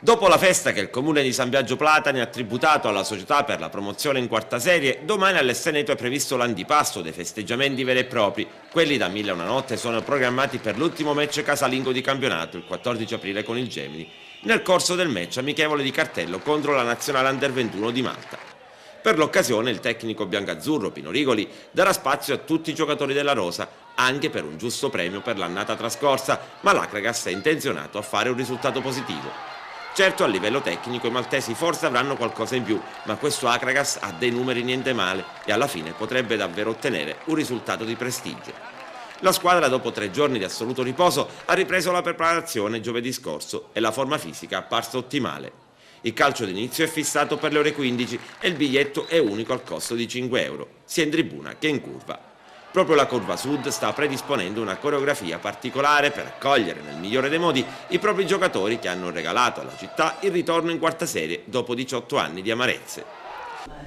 Dopo la festa che il comune di San Biagio Platani ha tributato alla società per la promozione in quarta serie, domani all'Esteneto è previsto l'antipasto dei festeggiamenti veri e propri. Quelli da 1001 notte sono programmati per l'ultimo match casalingo di campionato, il 14 aprile con il Gemini, nel corso del match amichevole di cartello contro la nazionale Under 21 di Malta. Per l'occasione il tecnico biancazzurro Pino Rigoli darà spazio a tutti i giocatori della rosa, anche per un giusto premio per l'annata trascorsa, ma l'Acragas è intenzionato a fare un risultato positivo. Certo, a livello tecnico i maltesi forse avranno qualcosa in più, ma questo Acragas ha dei numeri niente male e alla fine potrebbe davvero ottenere un risultato di prestigio. La squadra, dopo 3 giorni di assoluto riposo, ha ripreso la preparazione giovedì scorso e la forma fisica è apparsa ottimale. Il calcio d'inizio è fissato per le ore 15 e il biglietto è unico al costo di 5 euro, sia in tribuna che in curva. Proprio la Curva Sud sta predisponendo una coreografia particolare per accogliere nel migliore dei modi i propri giocatori che hanno regalato alla città il ritorno in quarta serie dopo 18 anni di amarezze.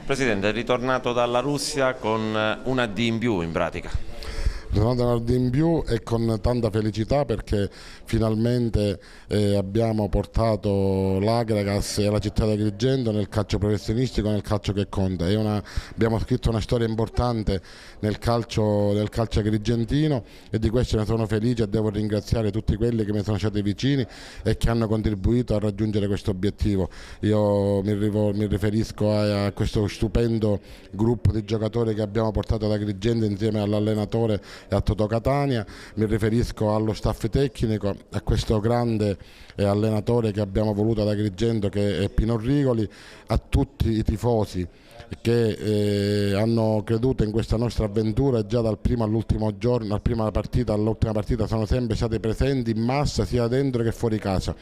Presidente, è ritornato dalla Russia con una D in più in pratica. Tornato in più e con tanta felicità perché finalmente abbiamo portato l'Acragas e la città di Agrigento nel calcio professionistico, nel calcio che conta. Abbiamo scritto una storia importante nel calcio agrigentino e di questo ne sono felice e devo ringraziare tutti quelli che mi sono stati vicini e che hanno contribuito a raggiungere questo obiettivo. Io mi riferisco a questo stupendo gruppo di giocatori che abbiamo portato ad Agrigento insieme all'allenatore e a Totò Catania, mi riferisco allo staff tecnico, a questo grande allenatore che abbiamo voluto ad Agrigento che è Pino Rigoli, a tutti i tifosi che hanno creduto in questa nostra avventura già dal primo all'ultimo giorno, dalla prima partita all'ultima partita sono sempre stati presenti in massa sia dentro che fuori casa.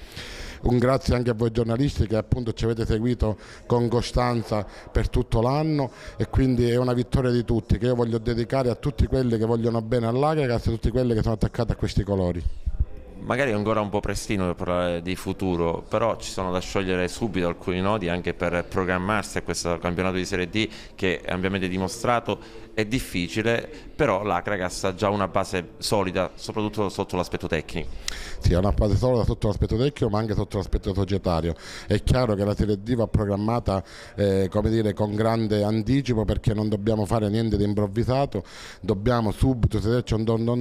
Un grazie anche a voi giornalisti che appunto ci avete seguito con costanza per tutto l'anno e quindi è una vittoria di tutti che io voglio dedicare a tutti quelli che vogliono bene all'Acragas e a tutti quelli che sono attaccati a questi colori. Magari è ancora un po' prestino per parlare di futuro, però ci sono da sciogliere subito alcuni nodi anche per programmarsi a questo campionato di Serie D che è ampiamente dimostrato è difficile, però l'Acragas ha già una base solida, soprattutto sotto l'aspetto tecnico. Sì, ha una base solida sotto l'aspetto tecnico ma anche sotto l'aspetto societario. È chiaro che la Serie D va programmata come dire, con grande anticipo perché non dobbiamo fare niente di improvvisato, dobbiamo subito sederci attorno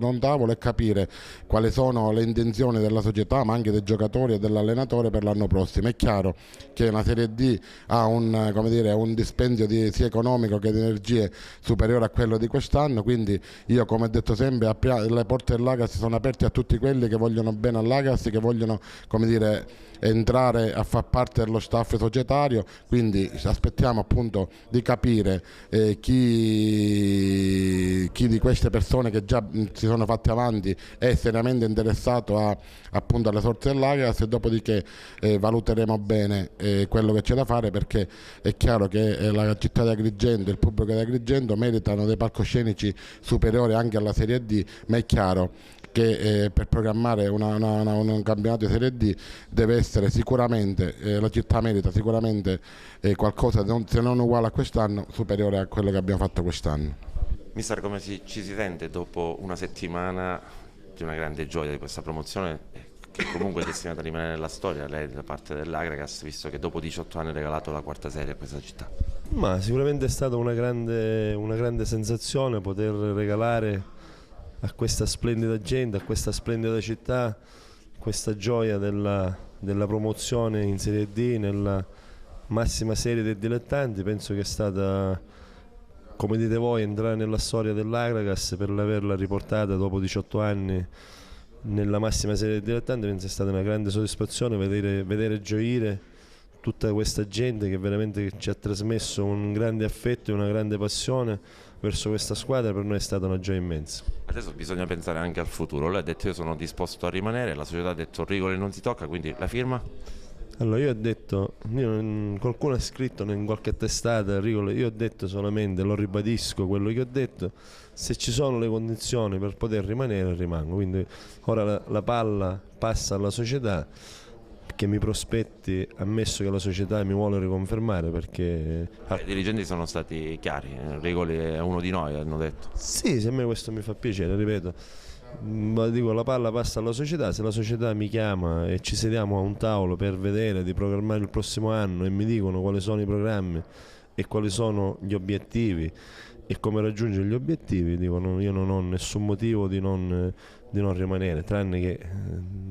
a un tavolo e capire quali sono le intenzioni della società ma anche dei giocatori e dell'allenatore per l'anno prossimo. È chiaro che la Serie D ha un dispendio sia economico che di energie superiore a quello di quest'anno, quindi io come ho detto sempre le porte dell'Acragas sono aperte a tutti quelli che vogliono bene all'Acragas, che vogliono entrare a far parte dello staff societario, quindi aspettiamo appunto di capire chi di queste persone che già si sono fatte avanti è seriamente interessato appunto alle sorti dell'Acragas e dopodiché valuteremo bene quello che c'è da fare perché è chiaro che la città di Agrigento e il pubblico di Agrigento meritano dei palcoscenici superiori anche alla Serie D, ma è chiaro che per programmare un campionato di Serie D deve essere sicuramente, la città merita sicuramente qualcosa se non uguale a quest'anno, superiore a quello che abbiamo fatto quest'anno. Mister, come ci si sente dopo una settimana di una grande gioia di questa promozione che comunque è destinata a rimanere nella storia, lei da parte dell'Acragas, visto che dopo 18 anni ha regalato la quarta serie a questa città? Ma sicuramente è stata una grande sensazione poter regalare a questa splendida gente, a questa splendida città, questa gioia della promozione in Serie D, nella massima serie dei dilettanti. Penso che è stata, come dite voi, entrare nella storia dell'Acragas per averla riportata dopo 18 anni nella massima serie dei dilettanti. Penso sia stata una grande soddisfazione vedere gioire tutta questa gente che veramente ci ha trasmesso un grande affetto e una grande passione verso questa squadra. Per noi è stata una gioia immensa. Adesso bisogna pensare anche al futuro. Lei ha detto io sono disposto a rimanere, la società ha detto Rigoli non si tocca, quindi la firma? Allora io ho detto, qualcuno ha scritto in qualche testata Rigoli, io ho detto solamente, lo ribadisco quello che ho detto, se ci sono le condizioni per poter rimanere rimango, quindi ora la palla passa alla società che mi prospetti, ammesso che la società mi vuole riconfermare, perché i dirigenti sono stati chiari, Rigoli è uno di noi, hanno detto. Sì, a me questo mi fa piacere, ripeto, Dico, la palla passa alla società, se la società mi chiama e ci sediamo a un tavolo per vedere di programmare il prossimo anno e mi dicono quali sono i programmi e quali sono gli obiettivi e come raggiungere gli obiettivi, dico, io non ho nessun motivo di non rimanere, tranne che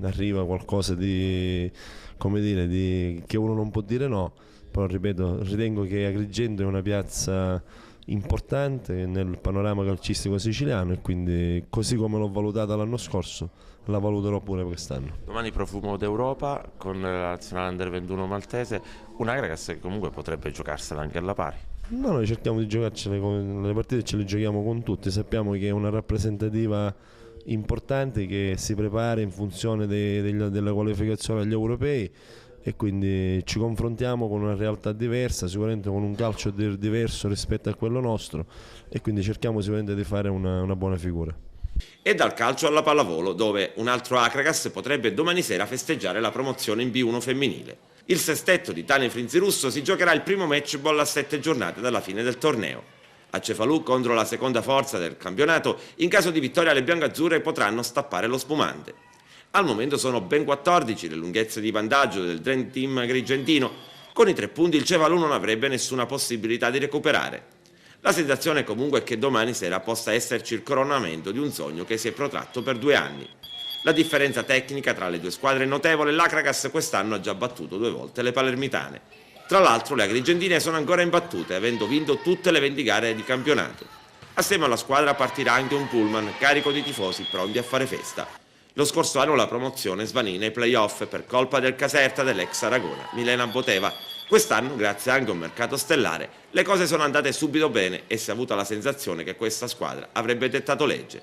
arriva qualcosa di, come dire, che uno non può dire no. Però ripeto, ritengo che Agrigento è una piazza importante nel panorama calcistico siciliano e quindi, così come l'ho valutata l'anno scorso, la valuterò pure quest'anno. Domani profumo d'Europa con la nazionale Under 21 maltese, una gara che comunque potrebbe giocarsela anche alla pari. No, noi cerchiamo di giocarcele, le partite ce le giochiamo con tutti, sappiamo che è una rappresentativa importante che si prepara in funzione della qualificazione agli europei e quindi ci confrontiamo con una realtà diversa, sicuramente con un calcio diverso rispetto a quello nostro e quindi cerchiamo sicuramente di fare una buona figura. E dal calcio alla pallavolo, dove un altro Acragas potrebbe domani sera festeggiare la promozione in B1 femminile. Il sestetto di Tane Frinzirusso si giocherà il primo match ball a 7 giornate dalla fine del torneo. A Cefalù contro la seconda forza del campionato, in caso di vittoria le biancazzurre potranno stappare lo spumante. Al momento sono ben 14 le lunghezze di vantaggio del Dream Team agrigentino. Con i 3 punti il Cefalù non avrebbe nessuna possibilità di recuperare. La sensazione comunque è che domani sera possa esserci il coronamento di un sogno che si è protratto per 2 anni. La differenza tecnica tra le due squadre è notevole e l'Acragas quest'anno ha già battuto 2 volte le palermitane. Tra l'altro le agrigentine sono ancora imbattute, avendo vinto tutte le 20 gare di campionato. Assieme alla squadra partirà anche un pullman carico di tifosi pronti a fare festa. Lo scorso anno la promozione svanì nei play-off per colpa del Caserta dell'ex Aragona, Milena Boteva. Quest'anno, grazie anche a un mercato stellare, le cose sono andate subito bene e si è avuta la sensazione che questa squadra avrebbe dettato legge.